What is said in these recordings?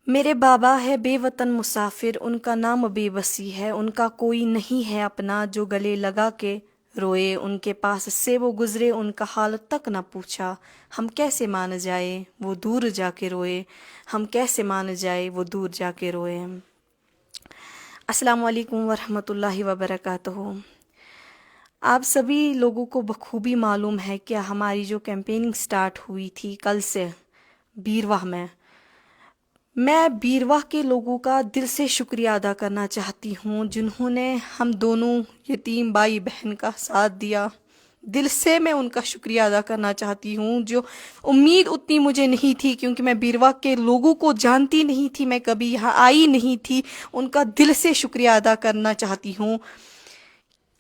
میرے بابا ہے بے وطن مسافر، ان کا نام بے بسی ہے، ان کا کوئی نہیں ہے اپنا جو گلے لگا کے روئے، ان کے پاس سے وہ گزرے ان کا حال تک نہ پوچھا، ہم کیسے مان جائے وہ دور جا کے روئے، ہم کیسے مان جائے وہ دور جا کے روئے۔ السلام علیکم ورحمۃ اللہ وبرکاتہ۔ آپ سبھی لوگوں کو بخوبی معلوم ہے کہ ہماری جو کیمپیننگ سٹارٹ ہوئی تھی کل سے بیرواہ میں بیرواہ کے لوگوں کا دل سے شکریہ ادا کرنا چاہتی ہوں جنہوں نے ہم دونوں یتیم بھائی بہن کا ساتھ دیا۔ دل سے میں ان کا شکریہ ادا کرنا چاہتی ہوں، جو امید اتنی مجھے نہیں تھی کیونکہ میں بیرواہ کے لوگوں کو جانتی نہیں تھی، میں کبھی یہاں آئی نہیں تھی۔ ان کا دل سے شکریہ ادا کرنا چاہتی ہوں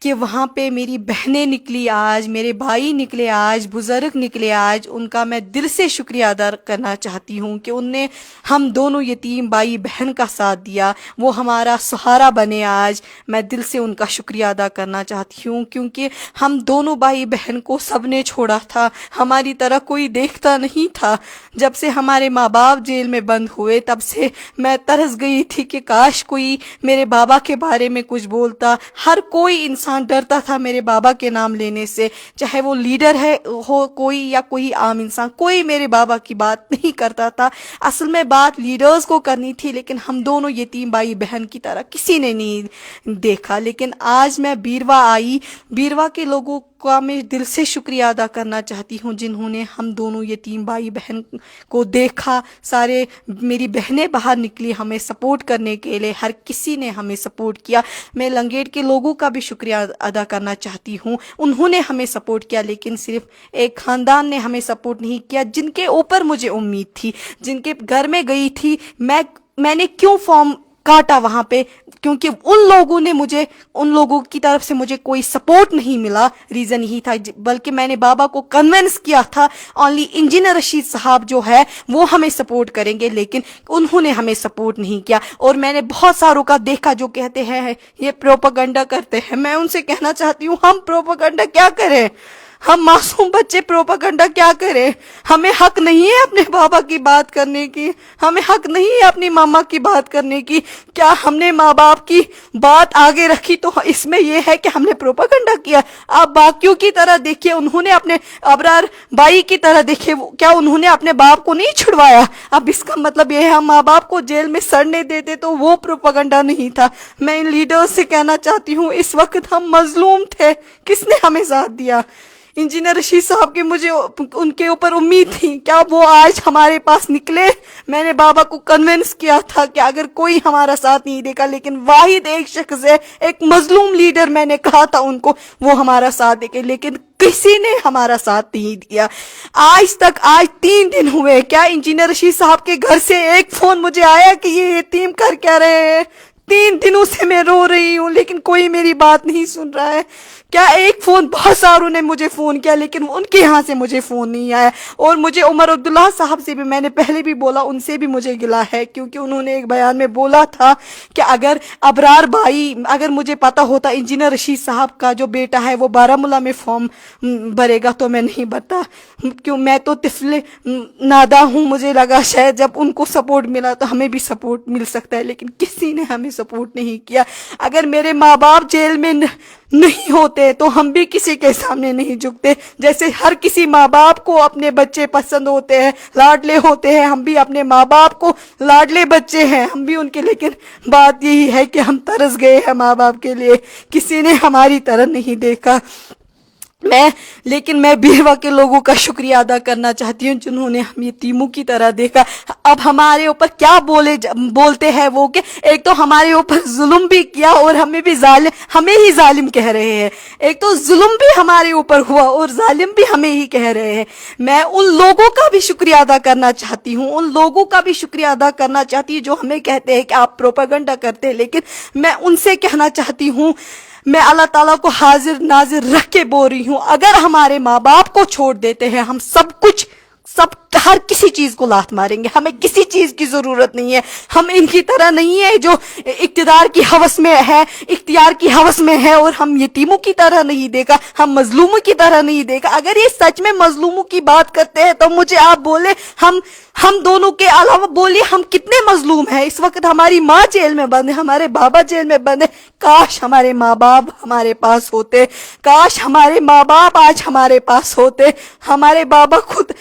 کہ وہاں پہ میری بہنیں نکلی آج، میرے بھائی نکلے آج، بزرگ نکلے آج، ان کا میں دل سے شکریہ ادا کرنا چاہتی ہوں کہ ان نے ہم دونوں یتیم بھائی بہن کا ساتھ دیا، وہ ہمارا سہارا بنے آج۔ میں دل سے ان کا شکریہ ادا کرنا چاہتی ہوں کیونکہ ہم دونوں بھائی بہن کو سب نے چھوڑا تھا، ہماری طرح کوئی دیکھتا نہیں تھا۔ جب سے ہمارے ماں باپ جیل میں بند ہوئے تب سے میں ترس گئی تھی کہ کاش کوئی میرے بابا کے بارے میں کچھ بولتا۔ ہر کوئی انسان ڈرتا تھا میرے بابا کے نام لینے سے، چاہے وہ لیڈر ہو کوئی یا کوئی عام انسان، کوئی میرے بابا کی بات نہیں کرتا تھا۔ اصل میں بات لیڈرز کو کرنی تھی لیکن ہم دونوں یتیم بھائی بہن کی طرح کسی نے نہیں دیکھا۔ لیکن آج میں بیرواہ آئی، بیرواہ کے لوگوں کا میں دل سے شکریہ ادا کرنا چاہتی ہوں جنہوں نے ہم دونوں یتیم بھائی بہن کو دیکھا۔ سارے میری بہنیں باہر نکلی ہمیں سپورٹ کرنے کے لیے، ہر کسی نے ہمیں سپورٹ کیا۔ میں لنگیٹ کے لوگوں کا بھی شکریہ ادا کرنا چاہتی ہوں، انہوں نے ہمیں سپورٹ کیا، لیکن صرف ایک خاندان نے ہمیں سپورٹ نہیں کیا جن کے اوپر مجھے امید تھی، جن کے گھر میں گئی تھی۔ میں نے کیوں فارم کاٹا وہاں پہ؟ کیونکہ ان لوگوں کی طرف سے مجھے کوئی سپورٹ نہیں ملا۔ ریزن یہی تھا، بلکہ میں نے بابا کو کنونس کیا تھا اونلی انجینئر رشید صاحب جو ہے وہ ہمیں سپورٹ کریں گے، لیکن انہوں نے ہمیں سپورٹ نہیں کیا۔ اور میں نے بہت ساروں کا دیکھا جو کہتے ہیں یہ پروپیگنڈا کرتے ہیں۔ میں ان سے کہنا چاہتی ہوں ہم پروپیگنڈا کیا کریں؟ ہم معصوم بچے پروپیگنڈا کیا کریں؟ ہمیں حق نہیں ہے اپنے بابا کی بات کرنے کی، ہمیں حق نہیں ہے اپنی ماما کی بات کرنے کی۔ کیا ہم نے ماں باپ کی بات آگے رکھی تو اس میں یہ ہے کہ ہم نے پروپیگنڈا کیا؟ آپ باقیوں کی طرح دیکھیے، انہوں نے اپنے ابرار بھائی کی طرح دیکھے، کیا انہوں نے اپنے باپ کو نہیں چھڑوایا؟ اب اس کا مطلب یہ ہے ہم ماں باپ کو جیل میں سڑنے دیتے تو وہ پروپیگنڈا نہیں تھا۔ میں ان لیڈرز سے کہنا چاہتی ہوں اس وقت ہم مظلوم تھے، کس نے ہمیں ساتھ دیا؟ انجینئر رشید صاحب کی مجھے ان کے اوپر امید تھی، کیا وہ آج ہمارے پاس نکلے؟ میں نے بابا کو کنونس کیا تھا کہ اگر کوئی ہمارا ساتھ نہیں دے گا، لیکن واحد ایک شخص ہے، ایک مظلوم لیڈر، میں نے کہا تھا ان کو وہ ہمارا ساتھ دے گے، لیکن کسی نے ہمارا ساتھ نہیں دیا۔ آج 3 دن ہوئے، کیا انجینئر رشید صاحب کے گھر سے ایک فون مجھے آیا کہ یہ یتیم کر کیا رہے ہیں؟ 3 دنوں سے میں رو رہی ہوں لیکن کوئی میری بات نہیں سن رہا ہے۔ کیا ایک فون؟ بہت ساروں نے مجھے فون کیا لیکن ان کے یہاں سے مجھے فون نہیں آیا۔ اور مجھے عمر عبداللہ صاحب سے بھی، میں نے پہلے بھی بولا، ان سے بھی مجھے گلا ہے کیونکہ انہوں نے ایک بیان میں بولا تھا کہ اگر ابرار بھائی، اگر مجھے پتا ہوتا انجینئر رشید صاحب کا جو بیٹا ہے وہ بارہمولہ میں فارم بھرے گا تو میں نہیں بھرتا، کیوں میں تو طفل نادا ہوں۔ مجھے لگا شاید جب ان کو سپورٹ ملا تو ہمیں بھی سپورٹ مل سکتا ہے، لیکن کسی نے ہمیں سپورٹ نہیں کیا۔ اگر میرے ماں باپ جیل میں نہیں ہوتے تو ہم بھی کسی کے سامنے نہیں جھکتے۔ جیسے ہر کسی ماں باپ کو اپنے بچے پسند ہوتے ہیں، لاڈلے ہوتے ہیں، ہم بھی اپنے ماں باپ کو لاڈلے بچے ہیں، ہم بھی ان کے، لیکن بات یہی ہے کہ ہم ترس گئے ہیں ماں باپ کے لیے، کسی نے ہماری طرح نہیں دیکھا۔ لیکن میں بیرواہ کے لوگوں کا شکریہ ادا کرنا چاہتی ہوں جنہوں نے ہم یتیموں کی طرح دیکھا۔ اب ہمارے اوپر کیا بولتے ہیں وہ کہ ایک تو ہمارے اوپر ظلم بھی کیا اور ہمیں ہی ظالم کہہ رہے ہیں۔ ایک تو ظلم بھی ہمارے اوپر ہوا اور ظالم بھی ہمیں ہی کہہ رہے ہیں۔ میں ان لوگوں کا بھی شکریہ ادا کرنا چاہتی ہوں، ان لوگوں کا بھی شکریہ ادا کرنا چاہتی ہوں جو ہمیں کہتے ہیں کہ آپ پروپیگنڈا کرتے ہیں، لیکن میں ان سے کہنا چاہتی ہوں، میں اللہ تعالیٰ کو حاضر ناظر رکھ کے بول رہی ہوں، اگر ہمارے ماں باپ کو چھوڑ دیتے ہیں ہم سب ہر کسی چیز کو لات ماریں گے. ہمیں کسی چیز کی ضرورت نہیں ہے. ہم ان کی طرح نہیں ہے جو اقتدار کی ہوس میں ہے, اختیار کی ہوس میں ہے, اور ہم یتیموں کی طرح نہیں دیکھا, ہم مظلوموں کی طرح نہیں دیکھا. اگر یہ سچ میں مظلوموں کی بات کرتے ہیں تو مجھے آپ بولے, ہم دونوں کے علاوہ بولیے ہم کتنے مظلوم ہیں. اس وقت ہماری ماں جیل میں بند ہے, ہمارے بابا جیل میں بند ہے. کاش ہمارے ماں باپ ہمارے پاس ہوتے, کاش ہمارے ماں باپ آج ہمارے پاس ہوتے, ہمارے بابا خود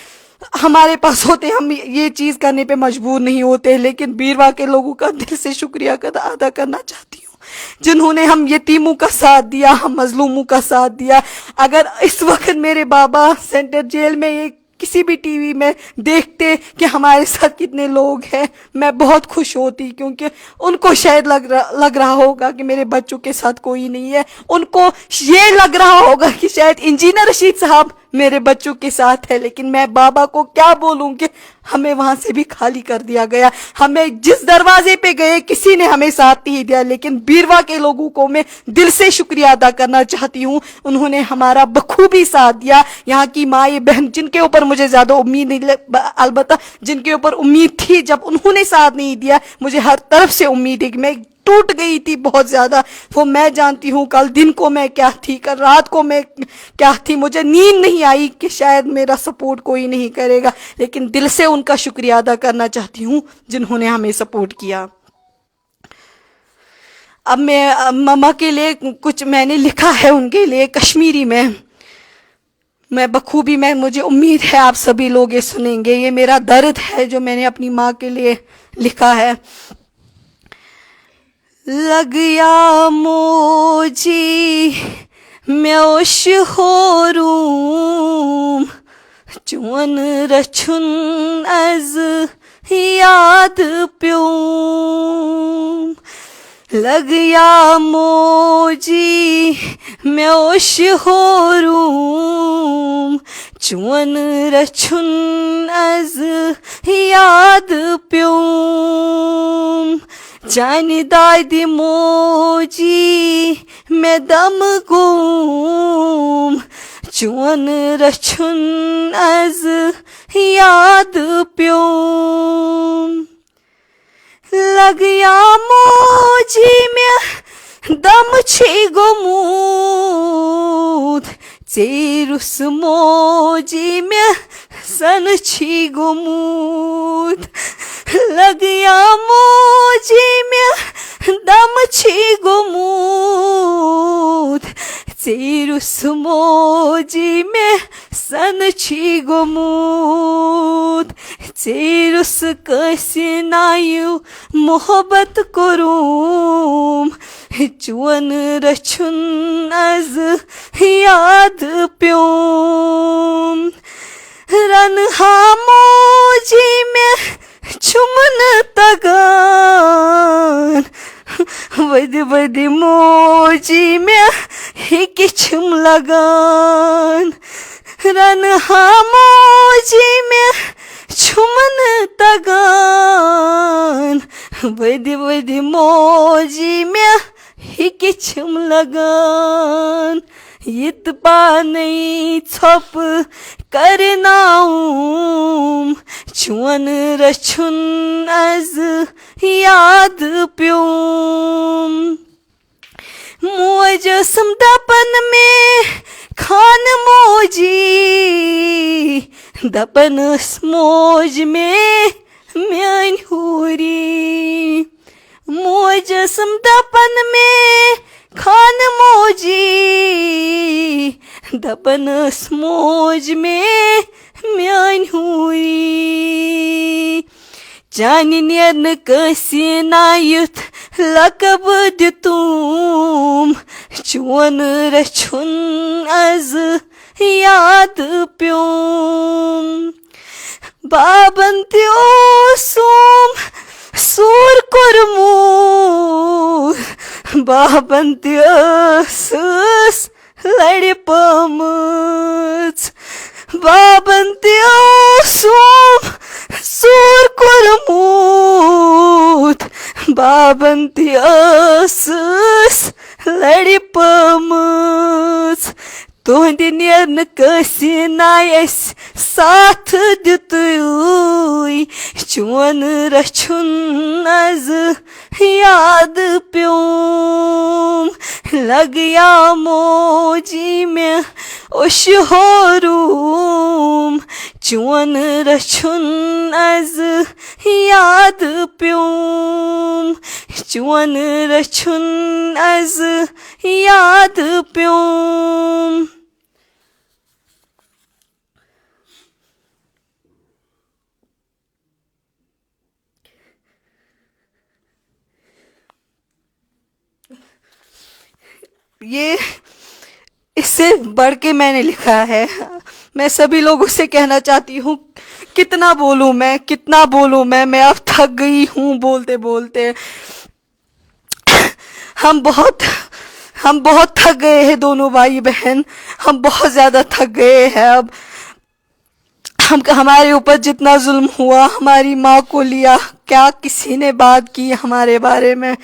ہمارے پاس ہوتے, ہم یہ چیز کرنے پہ مجبور نہیں ہوتے. لیکن بیروا کے لوگوں کا دل سے شکریہ ادا کرنا چاہتی ہوں جنہوں نے ہم یتیموں کا ساتھ دیا, ہم مظلوموں کا ساتھ دیا. اگر اس وقت میرے بابا سینٹر جیل میں یہ کسی بھی ٹی وی میں دیکھتے کہ ہمارے ساتھ کتنے لوگ ہیں, میں بہت خوش ہوتی, کیونکہ ان کو شاید لگ رہا ہوگا کہ میرے بچوں کے ساتھ کوئی نہیں ہے. ان کو یہ لگ رہا ہوگا کہ شاید انجینئر رشید صاحب میرے بچوں کے ساتھ ہے. لیکن میں بابا کو کیا بولوں کہ ہمیں وہاں سے بھی خالی کر دیا گیا. ہمیں جس دروازے پہ گئے کسی نے ہمیں ساتھ نہیں دیا. لیکن بیروا کے لوگوں کو میں دل سے شکریہ ادا کرنا چاہتی ہوں, انہوں نے ہمارا بخوبی ساتھ دیا. یہاں کی مائیں بہن جن کے اوپر مجھے زیادہ امید نہیں, البتہ جن کے اوپر امید تھی, جب انہوں نے ساتھ نہیں دیا مجھے ہر طرف سے امید ہے کہ میں ٹوٹ گئی تھی بہت زیادہ. وہ میں جانتی ہوں کل دن کو میں کیا تھی, کل رات کو میں کیا تھی. مجھے نیند نہیں آئی کہ شاید میرا سپورٹ کوئی نہیں کرے گا. لیکن دل سے ان کا شکریہ ادا کرنا چاہتی ہوں جنہوں نے ہمیں سپورٹ کیا. اب میں ماما کے لیے کچھ میں نے لکھا ہے ان کے لیے کشمیری میں بخوبی, مجھے امید ہے آپ سبھی لوگ یہ سنیں گے. یہ میرا درد ہے جو میں نے اپنی ماں کے لیے لکھا ہے. لگیا موجی میوش ہوروم چون رچھن از یاد پیوم. لگیا موجی میوش ہوروم چون رچھن از یاد پیوم. جانی دادی موجی میں دم گوم چون رچھن از یاد پیوم. لگیا موجی میں دم چھی گمود ژیرُس موجی میں سن چھی گمود. لگیا موجی میں دم چھی گمود ژیرُس موجی میں سن چھی گمود. ژیرُس کٲنٛسہِ نایہِ محبت کوٚروم چون رچھُن از یاد پیوم. رنہا موجی میں چھُم نہٕ تگان ودِ ودِ موجی مےٚ ہیٚکہِ چھِم لگان. رنہا موجی مےٚ چھُم نہٕ تگان ودِ ودِ موجی مےٚ ہیٚکہِ چھِم لگان. یِتہٕ پانے ژھۄپہٕ کرناوُم چون رچھُن از یاد پیوم. موج ٲسٕم دپان مےٚ خان موجی دپان ٲس موج مےٚ میٛانہِ ہوٗری. موج ٲسٕم دپان مےٚ خان موجی دپان ٲس موج مےٚ میٛانہِ ہوٗری. چانہِ نیرنہٕ کٲنٛسہِ نایُتھ لقب دِتُم چون رچھُن از یاد پیوم. بابن تہِ اوسُم سوٗر کوٚرمُت بابن تہِ ٲسٕس لڑِ پٲمٕژ. بابن تہِ اوسُم سوٗر کوٚرمُت بابن تہِ ٲسٕس لڑِ پٲمٕژ. تُہنٛدِ نیرنہٕ کٲنٛسہِ نایہِ اَسہِ ساتھ دیُتُے چون رچھن از یاد پیوم لگیا موجی میں اوش ہوروم چون رچھن از یاد پیوم چون رچھن از یاد پیوم. یہ اس سے بڑھ کے میں نے لکھا ہے. میں سبھی لوگوں سے کہنا چاہتی ہوں کتنا بولوں میں اب تھک گئی ہوں بولتے بولتے. ہم بہت تھک گئے ہیں دونوں بھائی بہن, ہم بہت زیادہ تھک گئے ہیں. اب ہمارے اوپر جتنا ظلم ہوا, ہماری ماں کو لیا, کیا کسی نے بات کی ہمارے بارے میں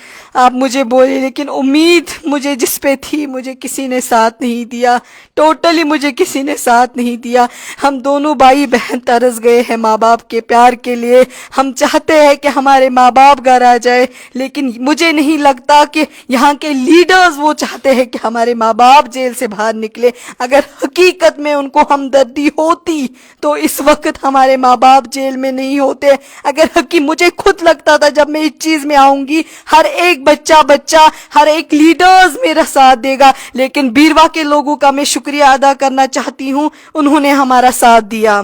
آپ مجھے بولے, لیکن امید مجھے جس پہ تھی مجھے کسی نے ساتھ نہیں دیا, ٹوٹلی مجھے کسی نے ساتھ نہیں دیا. ہم دونوں بھائی بہن ترس گئے ہیں ماں باپ کے پیار کے لیے. ہم چاہتے ہیں کہ ہمارے ماں باپ گھر آ جائے, لیکن مجھے نہیں لگتا کہ یہاں کے لیڈرز وہ چاہتے ہیں کہ ہمارے ماں باپ جیل سے باہر نکلے. اگر حقیقت میں ان کو ہمدردی ہوتی تو اس وقت ہمارے ماں باپ جیل میں نہیں ہوتے. اگر مجھے خود لگتا تھا جب میں اس چیز میں آؤں گی ہر ایک بچہ ہر ایک لیڈرز میرا ساتھ دے گا, لیکن بیروا کے لوگوں کا میں شکریہ ادا کرنا چاہتی ہوں, انہوں نے ہمارا ساتھ دیا.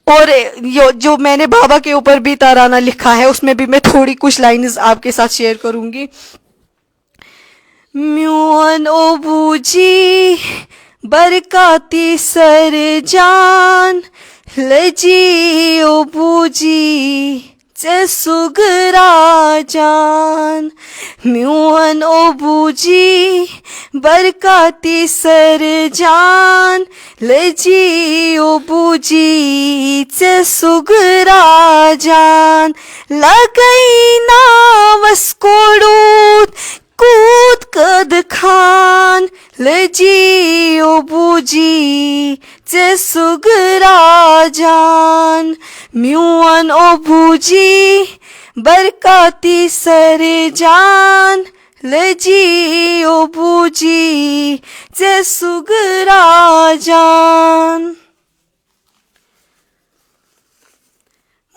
اور جو میں نے بابا کے اوپر بھی ترانہ لکھا ہے اس میں بھی میں تھوڑی کچھ لائنز آپ کے ساتھ شیئر کروں گی. میون ابو جی برکاتی سر جان لجی ابو جی ژے سگرا جان. میون ابو جی برکاتی سر جان لجی ابو جی ژے سگرا جان. لگئی ناوس کوڑوت کود کد خان لجی ابو جی ژے سگرا جان. میون ابو جی برکاتی سر جان لجی ابو جی ژے سگرا جان.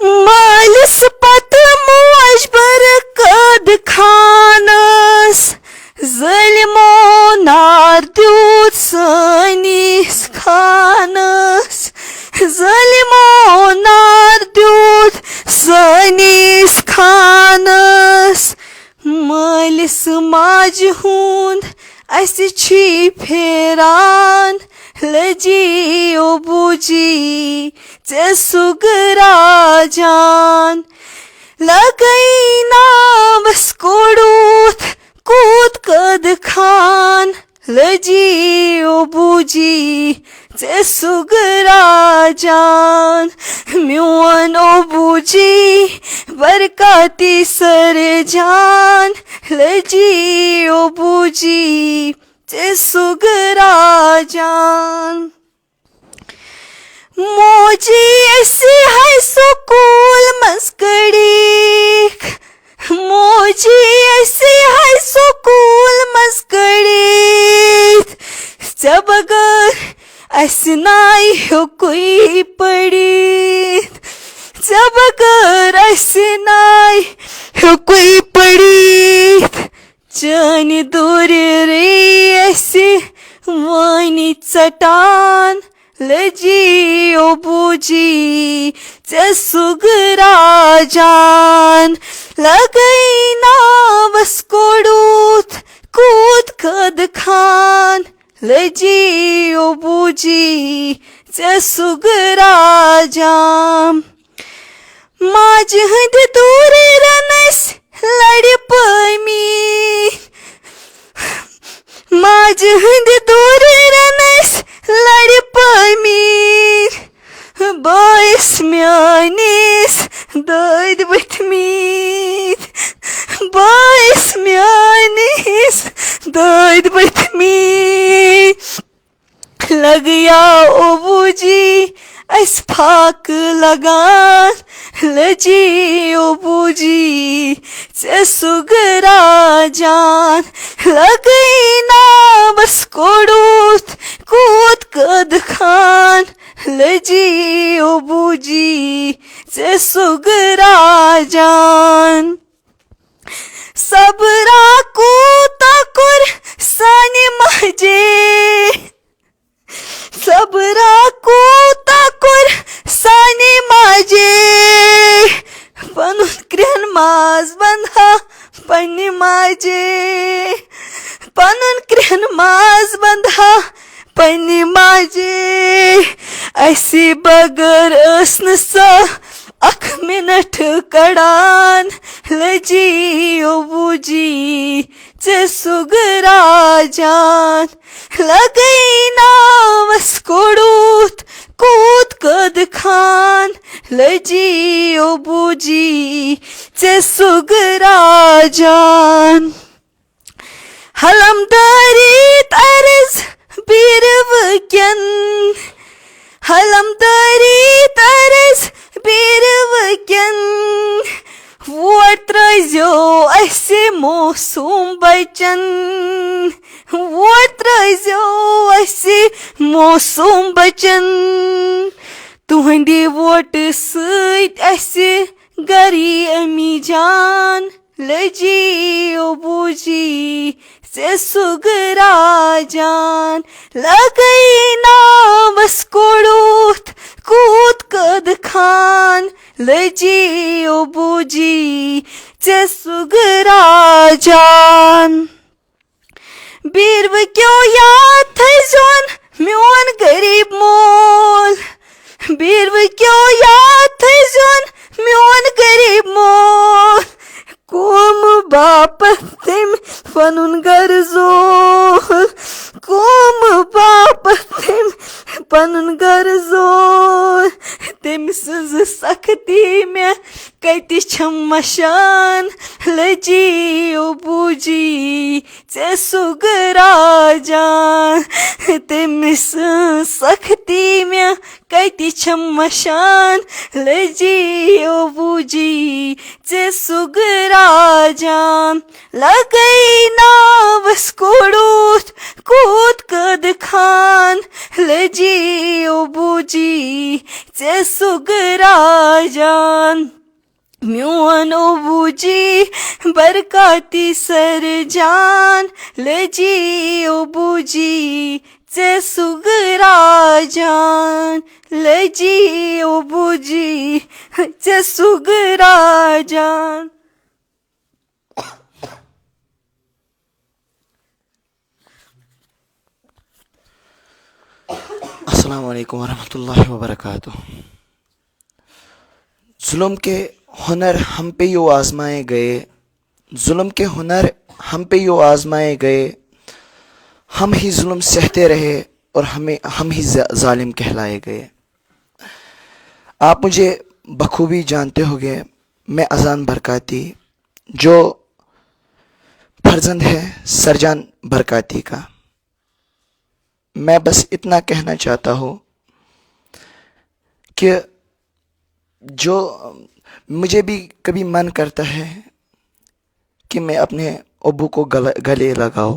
مالس پت موج برکد خانس ظلمو نار دیوت سٲنِس خانس ظلمو نار دیوت سٲنِس خانس. مٲلِس ماجہِ ہُنٛد اَسہِ چھی پھیران لجی ابو جی ژے سگرا جان. لگئی ناوس کوڑوت کود کد خان لجی ابو جی ژے سگرا جان. میون ابو جی برکاتی سر جان لجی ابو جی ژے سگرا جان. موجی اسی ہائی سکول مز کڑیک موجی اسی ہائی سکول مز کڑیک ژے بغٲر اَسہِ ناے ہیوٚکُے پٔرِتھ ژے بغٲر اَسہِ ناے ہیوٚکُے پٔرِتھ. چانہِ دورِ رے اَسہِ وٲنہِ ژٹان لجی ابو جی ژے سگرا جان. لگئی ناوس کوڑوت کود کد خان لجی ابو جی ژے سگرا جان. ماجہِ ہٕنٛدِ دوٗرِ رنس لڑِ پٲمیٖن ماجہِ ہٕنٛدِ دوٗرِ رنس لڑِ پٲمیٖن. بٲیِس میٛٲنِس دٲدۍ ؤتھۍمٕتۍ بٲیِس میٛٲنِس دٲدۍ ؤتھۍمٕتۍ. لگیا ابو جی اس پھاک لگان لجی ابو جی سے سگرا جان لگئی نا بس کوڑوت کوت قد خان لجی ابو جی سے سگرا جان صبرا کوتا کر سانی مہجے صبرا کوتا کر سانی ماجے پنن کرن ماز بندھا پنی ماجے پنن کرن ماز بندھا پنی ماجے ایسی بغیر اسن سا اکھ منٹ کڑان لجی ابو جی سے سگرا جان لگئی ناوس کوڑوت کوت قد خان لجی ابو جی سے سگرا جان حلم داری طرز بیر وکن حلم داری طرز بیر وکن ووٹ ترازیو ایسے موسوم بچن ووٹ ترازیو ایسے موسوم بچن تہندی ووٹ سۭتۍ اسہِ گری امی جان لجی ابو جی سے سگرا جان لگئی ناوس کوڑوت کوت قد خان لجی ابو جی سے سگرا جان بیرو کیو یاد تھٲیزون میون غریب مول بیرو کیو یاد تھٲیزون میون غریب مول قوم باپتھ تٔمۍ پنُن گرٕ زول قوم باپتھ تٔمۍ پنُن گرٕ زول تٔمۍ سٕنٛز سختی مےٚ کتہِ چھم مشان لجی ابو جی ژے سگرا جان تٔمۍ سٕنٛز سختی مےٚ کتہِ چھم مشان لجی ابو جی ژے سگرا جان لگئی ناوس کوڑوت کوت قد خان لجی ابو جی ژے سگرا جان میون ابو جی برکاتی سر جان لجی ابو جی ژے سگرا جان لجی ابو جی ژے سگرا جان. السلام علیکم ورحمۃ اللہ وبرکاتہ. ظلم کے ہنر ہم پہ یوں آزمائے گئے ظلم کے ہنر ہم پہ یوں آزمائے گئے ہم ہی ظلم سہتے رہے اور ہم ہی ظالم کہلائے گئے. آپ مجھے بخوبی جانتے ہوگے میں اذان برکاتی جو فرزند ہے سرجان برکاتی کا. میں بس اتنا کہنا چاہتا ہوں کہ جو مجھے بھی کبھی من کرتا ہے کہ میں اپنے ابو کو گلے لگاؤں.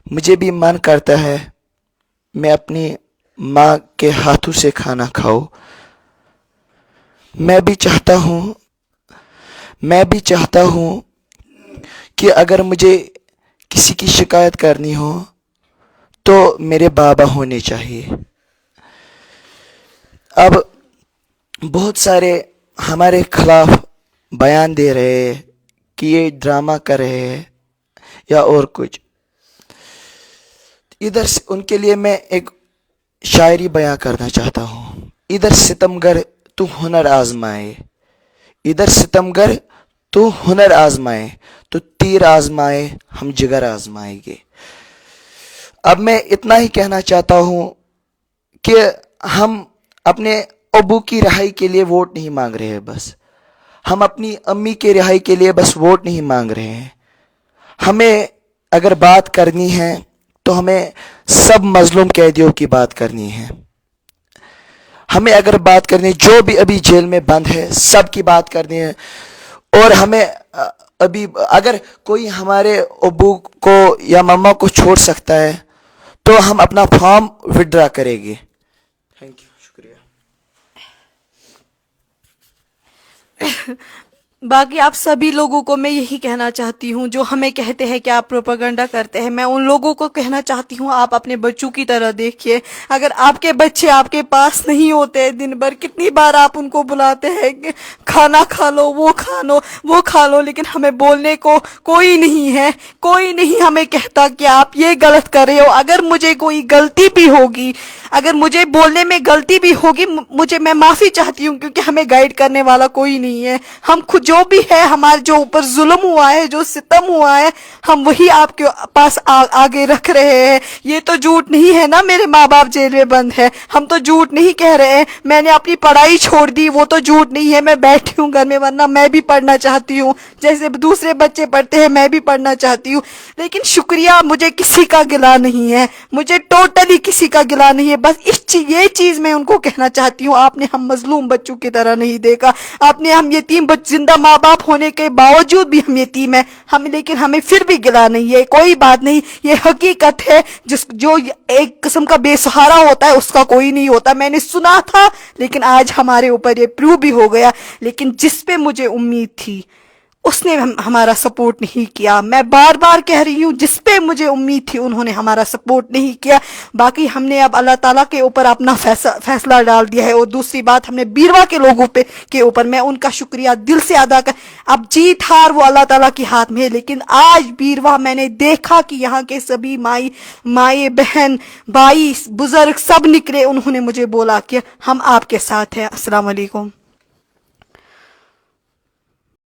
مجھے بھی من کرتا ہے میں اپنی ماں کے ہاتھوں سے کھانا کھاؤں. میں بھی چاہتا ہوں کہ اگر مجھے کسی کی شکایت کرنی ہو تو میرے بابا ہونے چاہیے. اب بہت سارے ہمارے خلاف بیان دے رہے کہ یہ ڈرامہ کر رہے ہیں یا اور کچھ. ادھر سے ان کے لیے میں ایک شاعری بیان کرنا چاہتا ہوں. ادھر ستمگر تو ہنر آزمائے ادھر ستمگر تو ہنر آزمائے تو تیر آزمائے ہم جگر آزمائیں گے. اب میں اتنا ہی کہنا چاہتا ہوں کہ ہم اپنے ابو کی رہائی کے لیے ووٹ نہیں مانگ رہے ہیں. بس ہم اپنی امی کے رہائی کے لیے بس ووٹ نہیں مانگ رہے ہیں. ہمیں اگر بات کرنی ہے تو ہمیں سب مظلوم قیدیوں کی بات کرنی ہے. ہمیں اگر بات کرنی ہے جو بھی ابھی جیل میں بند ہے سب کی بات کرنی ہے. اور ہمیں ابھی اگر کوئی ہمارے ابو کو یا مما کو چھوڑ سکتا ہے تو ہم اپنا فارم وڈرا کریں گے. تھینک یو، شکریہ. باقی آپ سبھی لوگوں کو میں یہی کہنا چاہتی ہوں جو ہمیں کہتے ہیں کہ آپ پروپیگنڈا کرتے ہیں. میں ان لوگوں کو کہنا چاہتی ہوں آپ اپنے بچوں کی طرح دیکھیے. اگر آپ کے بچے آپ کے پاس نہیں ہوتے دن بھر کتنی بار آپ ان کو بلاتے ہیں کہ کھانا کھا لو، وہ کھا لو، لیکن ہمیں بولنے کو کوئی نہیں ہے. کوئی نہیں ہمیں کہتا کہ آپ یہ غلط کر رہے ہو. اگر مجھے کوئی غلطی بھی ہوگی، اگر مجھے بولنے میں غلطی بھی ہوگی، میں معافی چاہتی ہوں کیونکہ ہمیں گائیڈ کرنے والا کوئی نہیں ہے. ہم خود جو بھی ہے، ہمارے جو اوپر ظلم ہوا ہے، جو ستم ہوا ہے، ہم وہی آپ کے پاس آگے رکھ رہے ہیں. یہ تو جھوٹ نہیں ہے نا میرے ماں باپ جیل میں بند ہے. ہم تو جھوٹ نہیں کہہ رہے ہیں. میں نے اپنی پڑھائی چھوڑ دی، وہ تو جھوٹ نہیں ہے. میں بیٹھی ہوں گھر میں، ورنہ میں بھی پڑھنا چاہتی ہوں جیسے دوسرے بچے پڑھتے ہیں، میں بھی پڑھنا چاہتی ہوں. لیکن شکریہ، مجھے کسی کا گلہ نہیں ہے، مجھے ٹوٹلی کسی کا گلہ نہیں ہے. بس یہ چیز میں ان کو کہنا چاہتی ہوں، آپ نے ہم مظلوم بچوں کی طرح نہیں دیکھا. آپ نے ہم یتیم زندہ ماں باپ ہونے کے باوجود بھی ہم یتیم ہیں. لیکن ہمیں پھر بھی گلہ نہیں ہے. کوئی بات نہیں، یہ حقیقت ہے. جو ایک قسم کا بے سہارا ہوتا ہے اس کا کوئی نہیں ہوتا. میں نے سنا تھا لیکن آج ہمارے اوپر یہ پروو بھی ہو گیا. لیکن جس پہ مجھے امید تھی اس نے ہمارا سپورٹ نہیں کیا. میں بار بار کہہ رہی ہوں، جس پہ مجھے امید تھی انہوں نے ہمارا سپورٹ نہیں کیا. باقی ہم نے اب اللہ تعالیٰ کے اوپر اپنا فیصلہ ڈال دیا ہے. اور دوسری بات، ہم نے بیروا کے لوگوں کے اوپر میں ان کا شکریہ دل سے ادا کر. اب جیت ہار وہ اللہ تعالیٰ کے ہاتھ میں ہے. لیکن آج بیروا میں نے دیکھا کہ یہاں کے سبھی مائیں بہن بھائی بزرگ سب نکلے. انہوں نے مجھے بولا کہ ہم آپ کے ساتھ ہیں. السلام علیکم.